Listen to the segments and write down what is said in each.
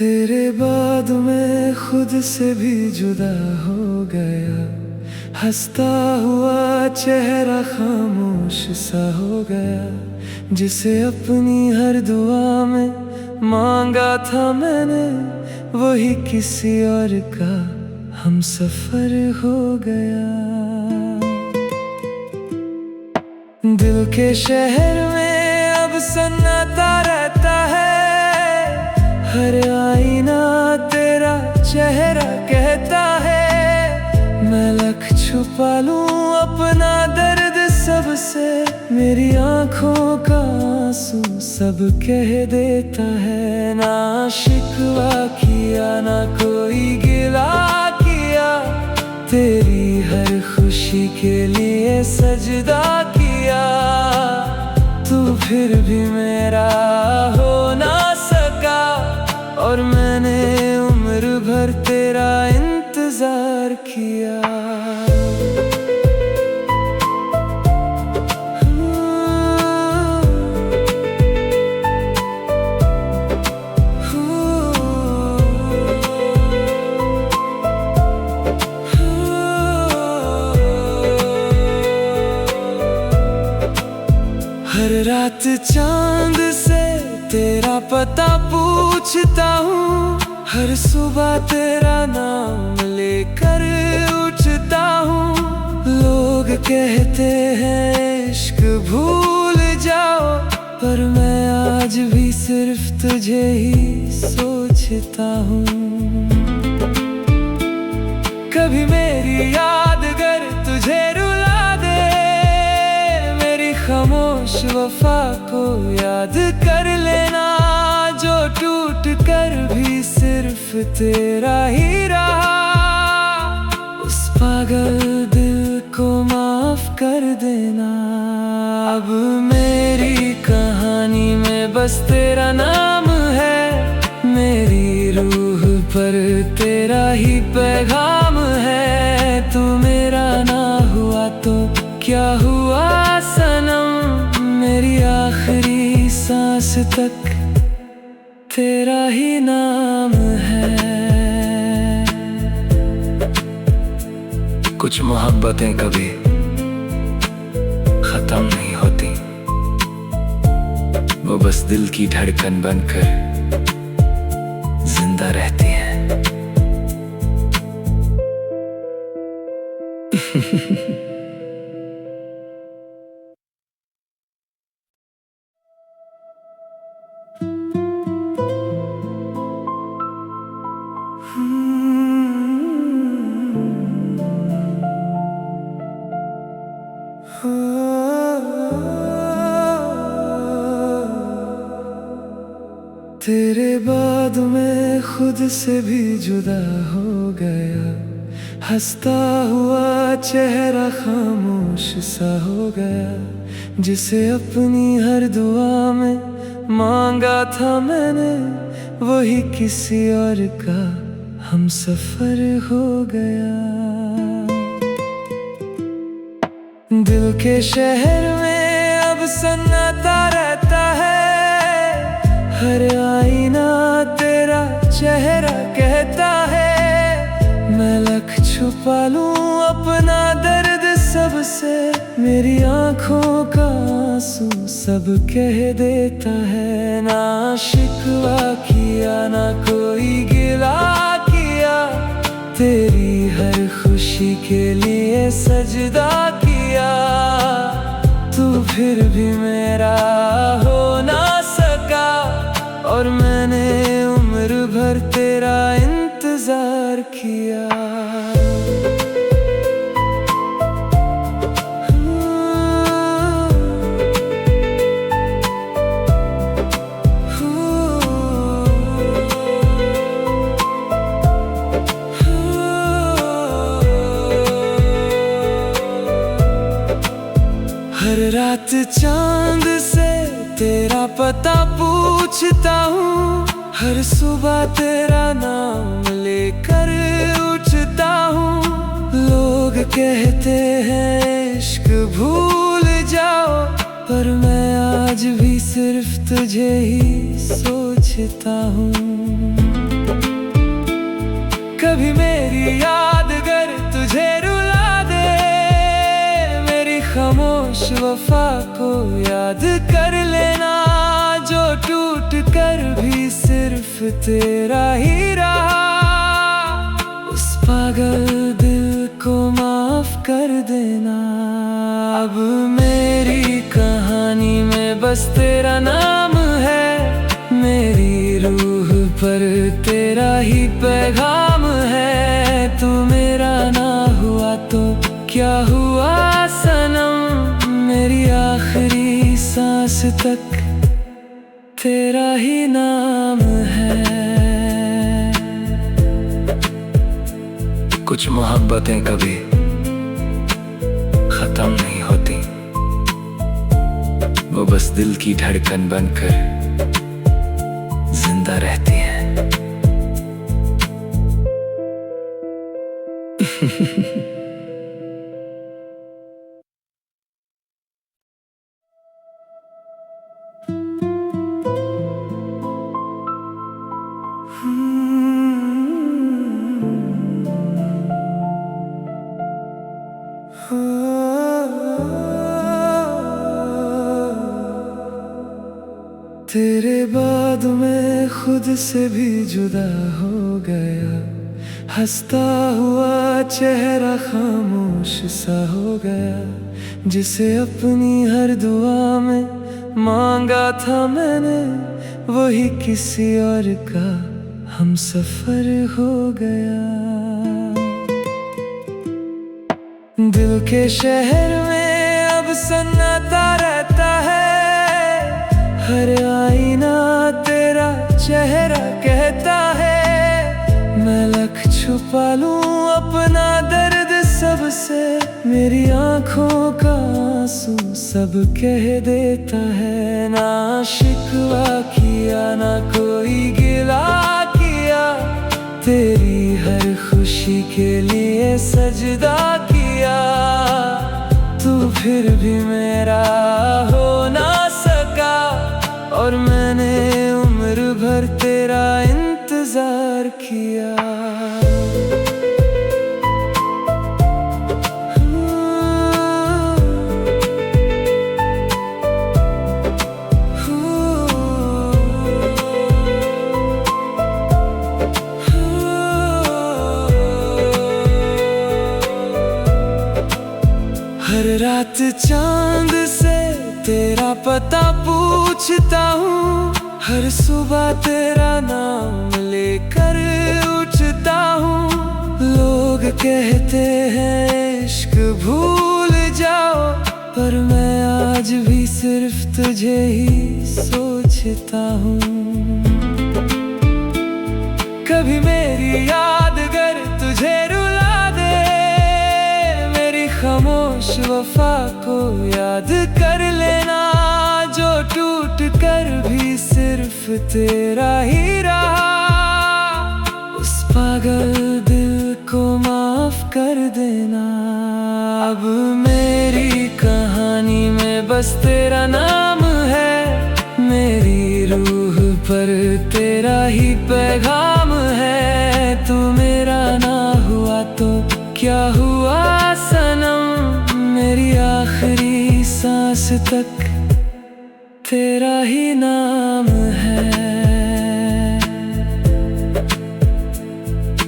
तेरे बाद मैं खुद से भी जुदा हो गया। हंसता हुआ चेहरा खामोश सा हो गया। जिसे अपनी हर दुआ में मांगा था मैंने, वही किसी और का हमसफर हो गया। दिल के शहर में अब सन्नाटा रहता है। हर आईना तेरा चेहरा कहता है। मैं लख छुपा लूं अपना दर्द सबसे, मेरी आंखों का आंसू सब कह देता है। ना शिकवा किया ना कोई गिला किया, तेरी हर खुशी के लिए सजदा किया। तू फिर भी मेरा हो ना सका, और मैंने उम्र भर तेरा इंतजार किया। हर रात चांद से तेरा पता पूछता हूँ। हर सुबह तेरा नाम लेकर उठता हूँ। लोग कहते हैं इश्क भूल जाओ, पर मैं आज भी सिर्फ तुझे ही सोचता हूँ। कभी मेरी यादगार तुझे रुला दे, मेरी खामोश वफा को याद कर लेना। जो टूट कर भी सिर्फ तेरा ही रहा, उस पागल दिल को माफ कर देना। अब मेरी कहानी में बस तेरा नाम है। मेरी रूह पर तेरा ही पैगाम है। तू मेरा ना हुआ तो क्या हुआ सनम, मेरी आखिरी सांस तक तेरा ही नाम है। कुछ मोहब्बतें कभी खत्म नहीं होती, वो बस दिल की धड़कन बनकर जिंदा रहती हैं। तेरे बाद मैं खुद से भी जुदा हो गया। हंसता हुआ चेहरा खामोश सा हो गया। जिसे अपनी हर दुआ में मांगा था मैंने, वही किसी और का हमसफर हो गया। दिल के शहर में अब सन्नाटा रहता है। हर आईना तेरा चेहरा कहता है। मैं लख छुपा लूं अपना दर्द सबसे, मेरी आंखों का आंसू सब कह देता है। ना शिकवा किया ना कोई गिला किया, तेरी हर खुशी के लिए सजदा किया। तू फिर भी मेरा हो ना सका, और मैंने उम्र भर तेरा इंतजार किया। हर रात चांद से तेरा पता पूछता हूँ। हर सुबह तेरा नाम लेकर उठता हूँ। लोग कहते हैं इश्क भूल जाओ, पर मैं आज भी सिर्फ तुझे ही सोचता हूँ। कभी मेरी यादगार तुझे रुला दे, मेरी खामोश वफा को याद कर लेना, जो टूट कर भी सिर्फ तेरा ही रहा। उस पागल दिल को माफ कर देना, अब मेरी कहानी में बस तेरा नाम है, मेरी रूह पर तेरा ही पैगाम है। तू मेरा ना हुआ तो क्या हुआ सनम, मेरी आखिरी सांस तक तेरा ही नाम है। कुछ मोहब्बतें कभी खत्म नहीं होती, वो बस दिल की धड़कन बनकर जिंदा रहती हैं। तेरे बाद मैं खुद से भी जुदा हो गया, हंसता हुआ चेहरा खामोश सा हो गया, जिसे अपनी हर दुआ में मांगा था मैंने, वही किसी और का हमसफर हो गया। दिल के शहर में अब सन्नाटा रहता है, हर आईना तेरा चेहरा कहता है, मैं लख छुपा लूं अपना दर्द सबसे, मेरी आंखों का आंसू सब कह देता है। ना शिकवा किया ना कोई गिला किया, तेरी हर खुशी के लिए सजदा किया, तू फिर भी मेरा हो ना सका, और मैंने उम्र भर तेरा इंतजार किया। हर रात चांद से तेरा पता पूछता हूँ, हर सुबह तेरा नाम लेकर उठता हूँ। लोग कहते हैं इश्क भूल जाओ, पर मैं आज भी सिर्फ तुझे ही सोचता हूँ। कभी मेरी यादगार तुझे रुला दे, मेरी खामोश वफा को याद कर लेना, जो टूट कर भी सिर्फ तेरा ही रहा। उस पागल दिल को माफ कर देना, अब मेरी कहानी में बस तेरा नाम है, मेरी रूह पर तेरा ही पैगाम है। तू मेरा ना हुआ तो क्या हुआ सनम, मेरी आखिरी सांस तक तेरा ही नाम है।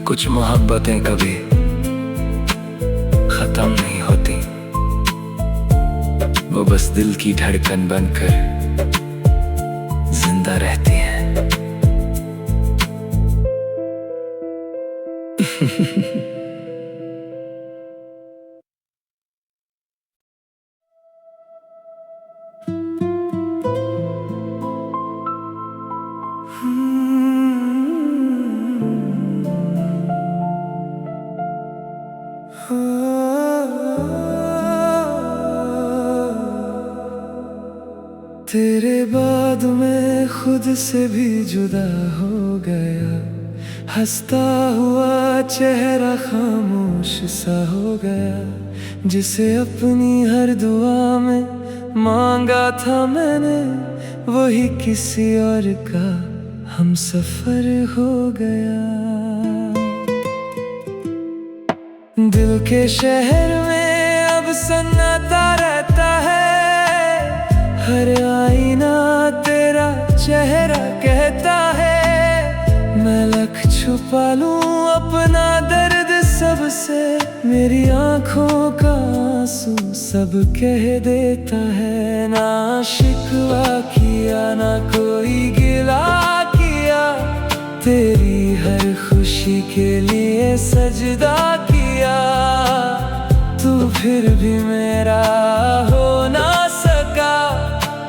कुछ मोहब्बतें कभी खत्म नहीं होती, वो बस दिल की धड़कन बनकर जिंदा रहती हैं। तेरे बाद मैं खुद से भी जुदा हो गया, हंसता हुआ चेहरा खामोश सा हो गया, जिसे अपनी हर दुआ में मांगा था मैंने, वही किसी और का हमसफर हो गया। के शहर में अब सन्नाटा रहता है, हर आईना तेरा चेहरा कहता है। मैं लख छुपा लूं अपना दर्द सबसे, मेरी आंखों का आंसू सब कह देता है। ना शिकवा किया ना कोई गिला किया, तेरी हर खुशी के लिए सजदा किया। तू फिर भी मेरा हो ना सका,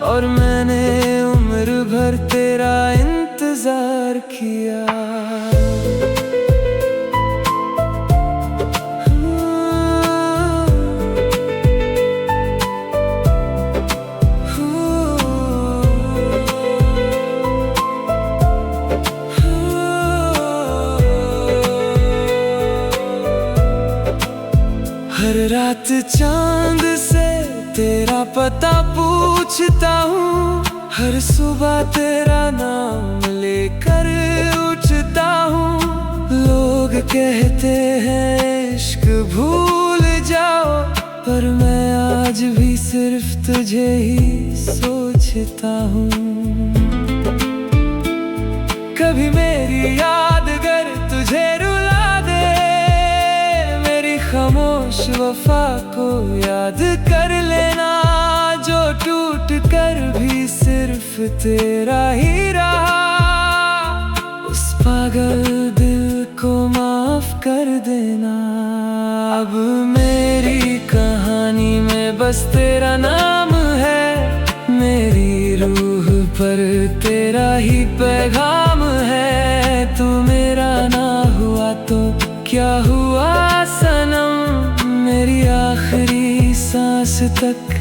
और मैंने उम्र भर तेरा इंतजार किया। हर रात चांद से तेरा पता पूछता हूँ, हर सुबह तेरा नाम लेकर उठता हूँ। लोग कहते हैं इश्क भूल जाओ, पर मैं आज भी सिर्फ तुझे ही सोचता हूँ। कभी मेरी यादगार तुझे रुला दे, मेरी खामोश वफा को याद कर लेना। जो टूट कर भी सिर्फ तेरा ही रहा, उस पागल दिल को माफ कर देना। अब मेरी कहानी में बस तेरा नाम है, मेरी रूह पर तेरा ही पैगाम है। तू मेरा ना हुआ तो क्या हुआ सनम, मेरी आखिरी सांस तक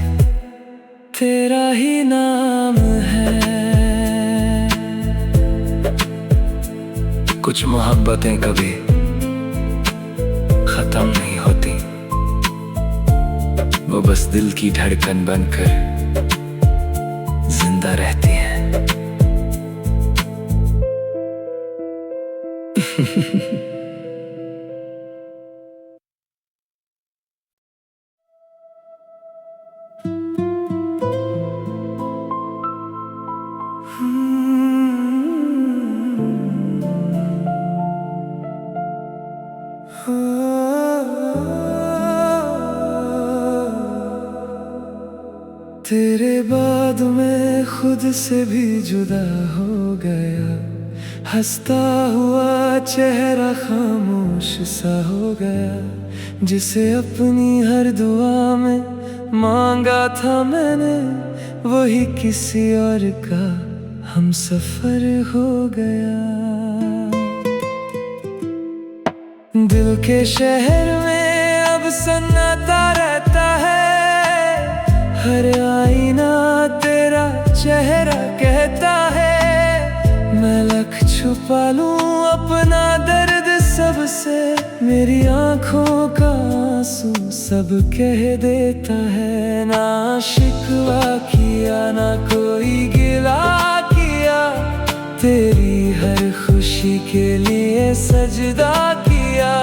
तेरा ही नाम है। कुछ मोहब्बतें कभी खत्म नहीं होती, वो बस दिल की धड़कन बनकर जिंदा रहती हैं। तेरे बाद मैं खुद से भी जुदा हो गया, हंसता हुआ चेहरा खामोश सा हो गया। जिसे अपनी हर दुआ में मांगा था मैंने, वही किसी और का हमसफर हो गया। दिल के शहर में अब सन्नाटा रहता है, हर आईना तेरा चेहरा कहता है। मैं लख छुपा लूं अपना दर्द सबसे, मेरी आंखों का आंसू सब कह देता है। ना शिकवा किया ना कोई गिला किया, तेरी हर खुशी के लिए सजदा किया।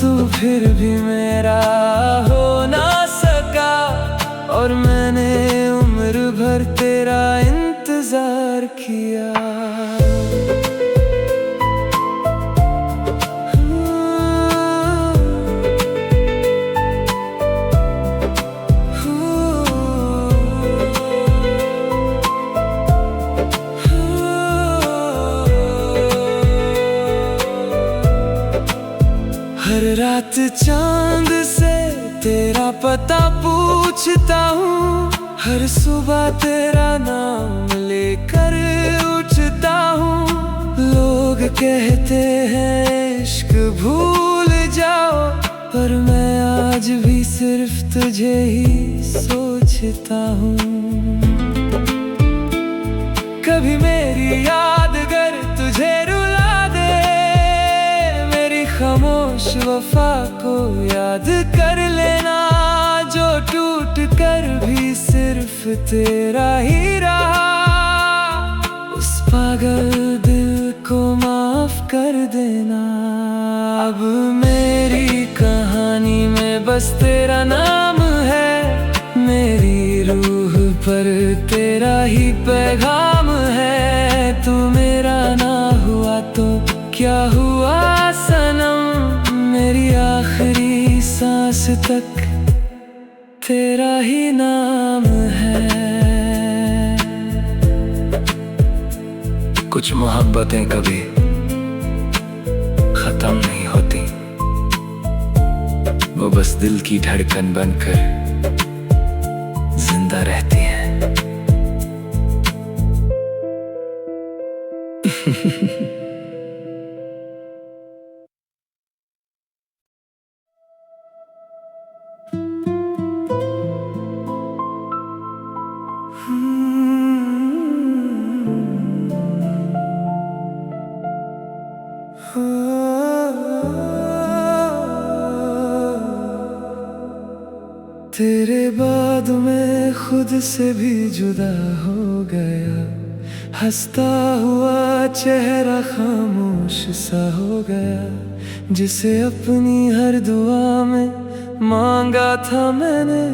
तू फिर भी मेरा हो ना सका, और मैंने उम्र भर तेरा इंतजार किया। हर रात चांद से तेरा पता पूछता हूँ, हर सुबह तेरा नाम लेकर उठता हूँ। लोग कहते हैं इश्क भूल जाओ, पर मैं आज भी सिर्फ तुझे ही सोचता हूँ। कभी मेरी यादगार तुझे रुला दे, मेरी खामोश वफा को याद कर लेना। जो टूट कर भी सिर्फ तेरा ही रहा, उस पागल दिल को माफ कर देना। अब मेरी बस तेरा नाम है, मेरी रूह पर तेरा ही पैगाम है। तू मेरा ना हुआ तो क्या हुआ सनम, मेरी आखिरी सांस तक तेरा ही नाम है। कुछ मोहब्बतें कभी खत्म नहीं होती, वो बस दिल की धड़कन बनकर जिंदा रहती हैं। तेरे बाद मैं खुद से भी जुदा हो गया, हंसता हुआ चेहरा खामोश सा हो गया। जिसे अपनी हर दुआ में मांगा था मैंने,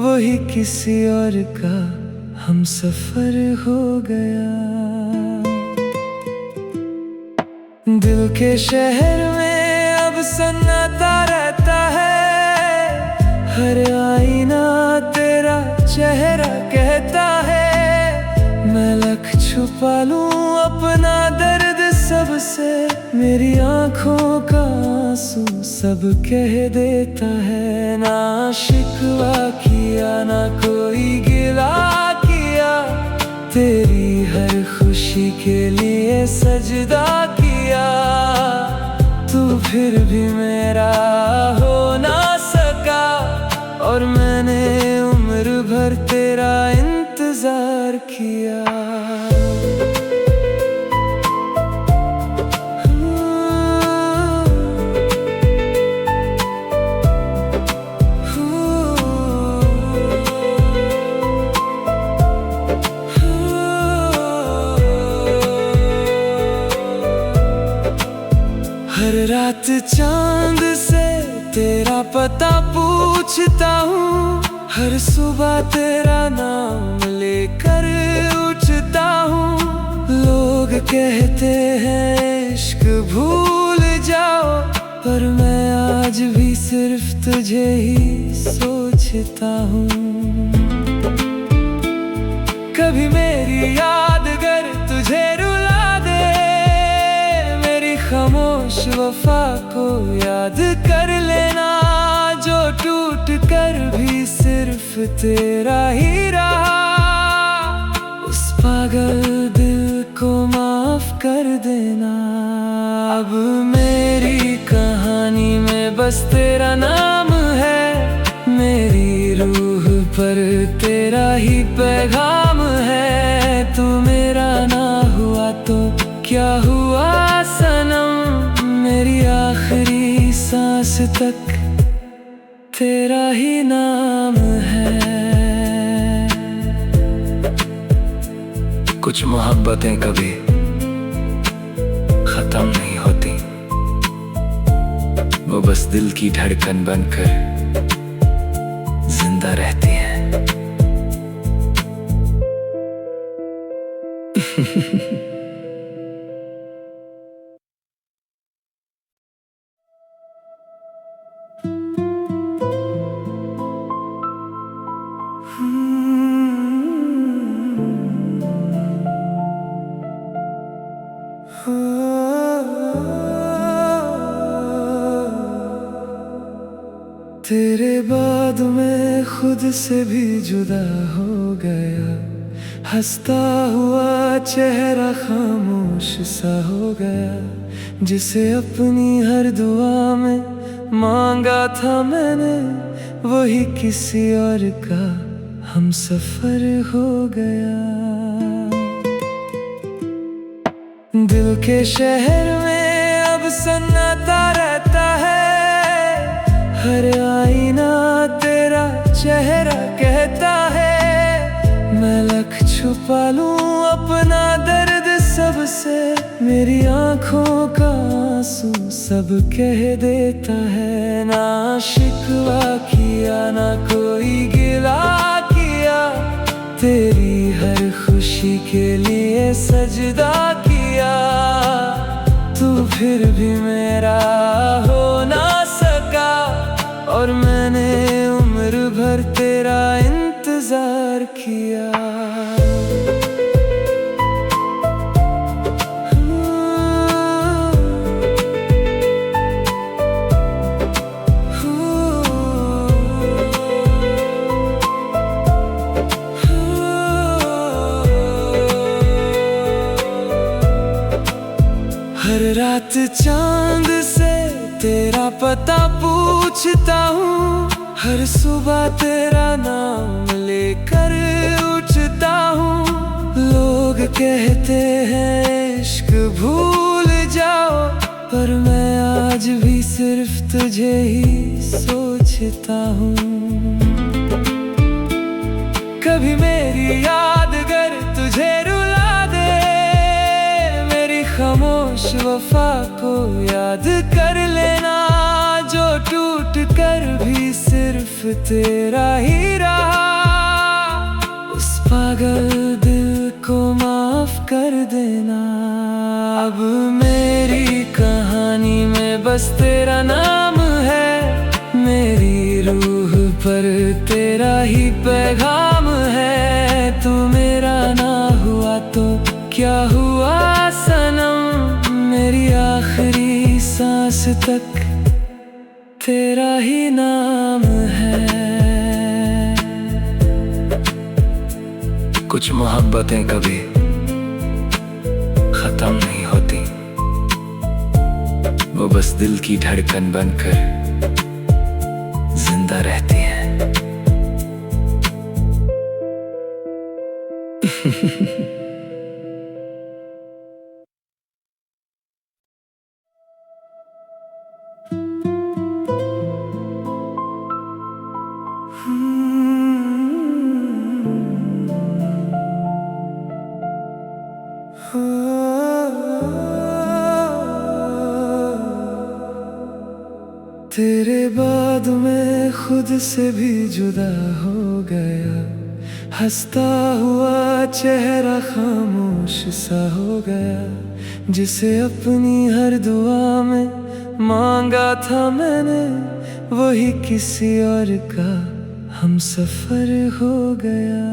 वही किसी और का हम सफर हो गया। दिल के शहर में अब सन्नाटा रहता है, हर आईना तेरा चेहरा कहता है। मैं लख छुपा लूं अपना दर्द सबसे, मेरी आंखों का आंसू सब कह देता है। ना शिकवा किया ना कोई गिला किया, तेरी हर खुशी के लिए सजदा किया। तू फिर भी मेरा हो ना सका, और मैंने उम्र भर तेरा इंतजार किया। हर रात चांद से तेरा पता पूछता हूँ, हर सुबह तेरा नाम लेकर उठता हूँ। लोग कहते हैं इश्क भूल जाओ, पर मैं आज भी सिर्फ तुझे ही सोचता हूँ। कभी मेरी यादगार तुझे रुला दे, मेरी खामोश वफा को याद कर लेना। जो टूट कर भी सिर्फ तेरा ही रहा, उस पागल दिल को माफ कर देना। अब मेरी कहानी में बस तेरा नाम है, मेरी रूह पर तेरा ही पैगाम है। तू मेरा ना हुआ तो क्या हुआ सनम, मेरी आखिरी सांस तक तेरा ही नाम है। कुछ मोहब्बतें कभी खत्म नहीं होती, वो बस दिल की धड़कन बनकर जिंदा रहती हैं। तेरे बाद मैं खुद से भी जुदा हो गया, हंसता हुआ चेहरा खामोश सा हो गया। जिसे अपनी हर दुआ में मांगा था मैंने, वही किसी और का हम सफर हो गया। दिल के शहर में अब सन्नाटा रहता है, हर आईना तेरा चेहरा कहता है। मैं लख छुपा लूं अपना दर्द सबसे, मेरी आंखों का आंसू सब कह देता है। ना शिकवा किया ना कोई गिला किया, तेरी हर खुशी के लिए सजदा किया। तू फिर भी मेरा हो ना सका, और मैंने उम्र भर तेरा इंतजार किया। हर रात चांद से तेरा पता पूछता हूँ, हर सुबह तेरा नाम लेकर उठता हूँ। लोग कहते हैं इश्क भूल जाओ, पर मैं आज भी सिर्फ तुझे ही सोचता हूँ। कभी मेरी यादगार तुझे रुला दे, मेरी खामोश वफा को याद कर लेना। जो टूट कर भी सिर्फ तेरा ही रहा, उस पागल दिल को माफ कर देना। अब मेरी कहानी में बस तेरा नाम है, मेरी रूह पर तेरा ही पैगाम है। तू मेरा ना हुआ तो क्या हुआ सनम, मेरी आखिरी सांस तक तेरा ही नाम है। कुछ मोहब्बतें कभी खत्म नहीं होती, वो बस दिल की धड़कन बनकर जिंदा रहती हैं। तेरे बाद मैं खुद से भी जुदा हो गया, हंसता हुआ चेहरा खामोश सा हो गया। जिसे अपनी हर दुआ में मांगा था मैंने, वही किसी और का हमसफर हो गया।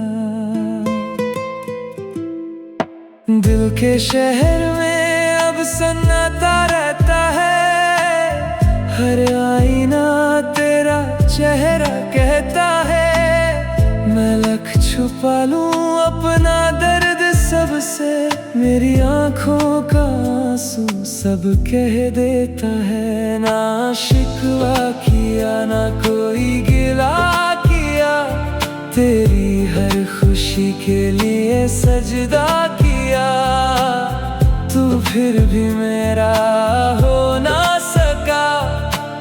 दिल के शहर में अब सन्नाटा रहता है, हर आईना तेरा चेहरा कहता है। मैं लख छुपा लूं अपना दर्द सबसे, मेरी आंखों का आंसू सब कह देता है। ना शिकवा किया ना कोई गिला किया, तेरी हर खुशी के लिए सजदा किया। तू फिर भी मेरा हो ना सका,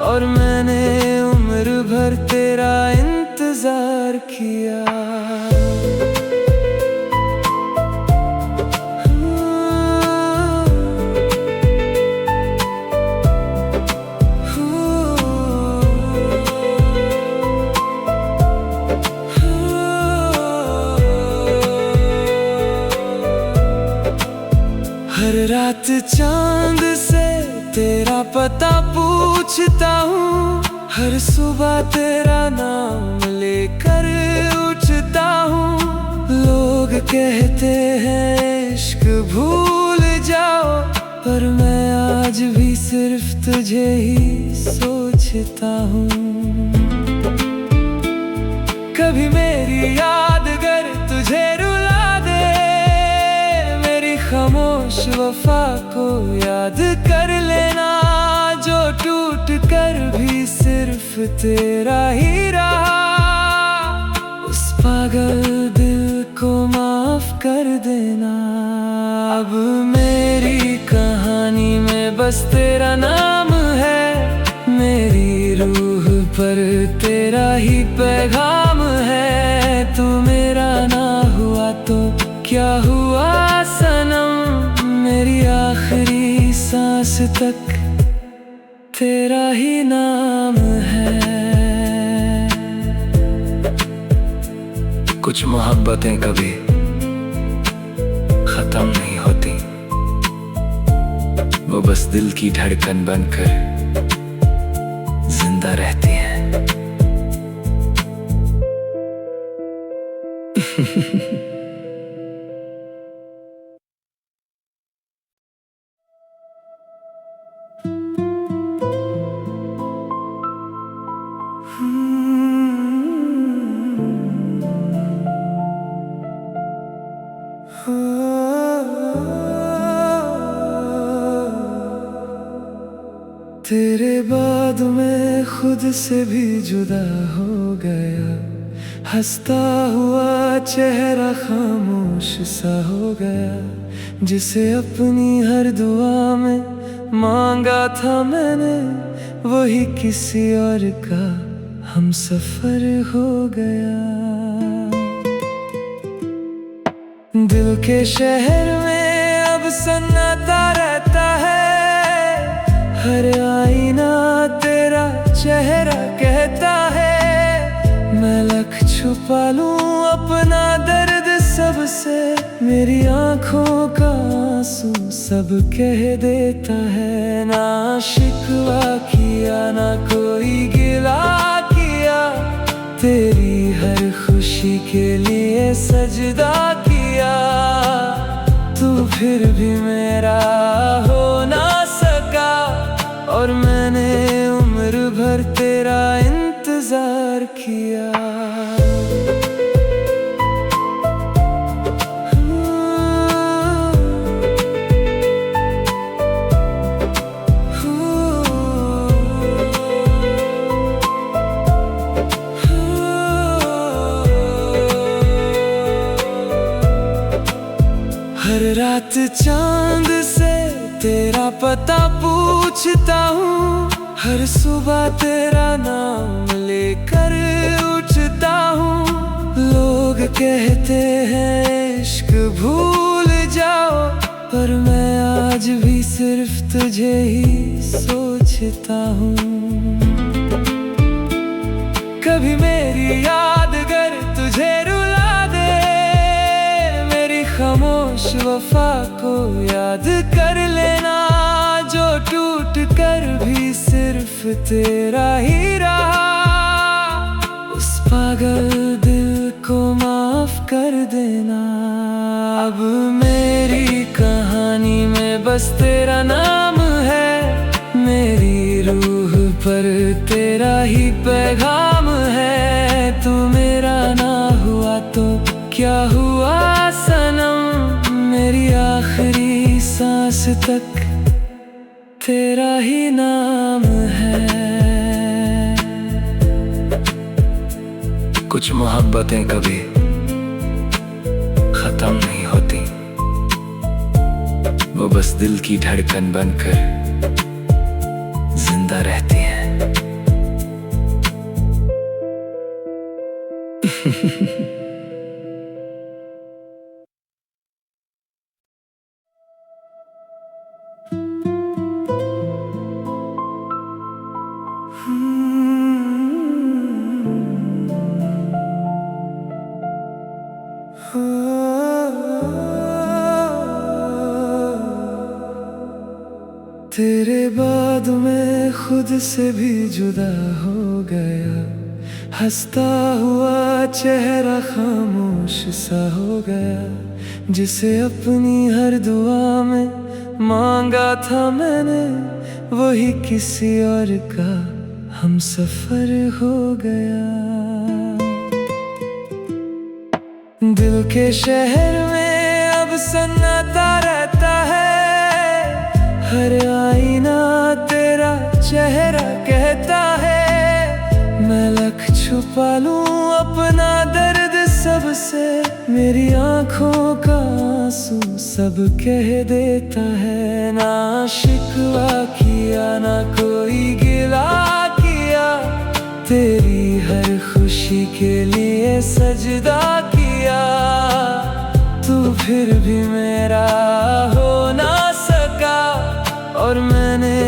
और मैंने उम्र भर तेरा इंतजार किया। हर रात चांद से तेरा पता पूछता हूँ, हर सुबह तेरा नाम लेकर उठता हूँ। लोग कहते हैं इश्क भूल जाओ, पर मैं आज भी सिर्फ तुझे ही सोचता हूँ। कभी मेरी यादगार तुझे रुला दे, मेरी खामोश वफा को याद कर लेना। जो टूट कर भी सिर्फ तेरा ही रहा, उस पागल दिल को माफ कर देना। अब मेरी कहानी में बस तेरा नाम है, मेरी रूह पर तेरा ही पैगाम है। तू मेरा ना हुआ तो क्या हुआ सनम, सांस तक तेरा ही नाम है। कुछ मोहब्बतें कभी खत्म नहीं होती, वो बस दिल की धड़कन बनकर जिंदा रहती हैं। तेरे बाद मैं खुद से भी जुदा हो गया, हंसता हुआ चेहरा खामोश सा हो गया। जिसे अपनी हर दुआ में मांगा था मैंने, वही किसी और का हमसफर हो गया। दिल के शहर में अब सन्नाटा रहता है, हर आईना तेरा चेहरा कहता है। मैं लख छुपा लूं अपना दर्द सबसे, मेरी आंखों का आंसू सब कह देता है। ना शिकवा किया ना कोई गिला किया, तेरी हर खुशी के लिए सजदा किया। तू फिर भी मेरा हो ना सका, और मैंने उम्र भर तेरा इंतजार किया। हर रात चांद से तेरा पता पूछता हूँ, हर सुबह तेरा नाम लेकर उठता हूँ। लोग कहते हैं इश्क भूल जाओ, पर मैं आज भी सिर्फ तुझे ही सोचता हूँ। कभी मेरी यादगार तुझे रुला दे, मेरी खामोश वफा को याद कर लेना। जो टूट कर भी सिर्फ तेरा ही रहा, उस पागल दिल को माफ कर देना। अब मेरी कहानी में बस तेरा नाम है, मेरी रूह पर तेरा ही पैगाम है। तू मेरा ना हुआ तो क्या हुआ सनम, मेरी आखिरी सांस तक तेरा ही नाम है। कुछ मोहब्बतें कभी खत्म नहीं होती, वो बस दिल की धड़कन बनकर जिंदा रहती हैं। तेरे बाद मैं खुद से भी जुदा हो गया, हंसता हुआ चेहरा खामोश सा हो गया। जिसे अपनी हर दुआ में मांगा था मैंने, वही किसी और का हमसफर हो गया। दिल के शहर में अब सन्नाटा रहता है, हर आईना तेरा चेहरा कहता है। मैं लख छुपा लूं अपना दर्द सबसे, मेरी आंखों का आंसू सब कह देता है। ना शिकवा किया ना कोई गिला किया, तेरी हर खुशी के लिए सजदा किया। तू फिर भी मेरा हो ना सका, और और मैंने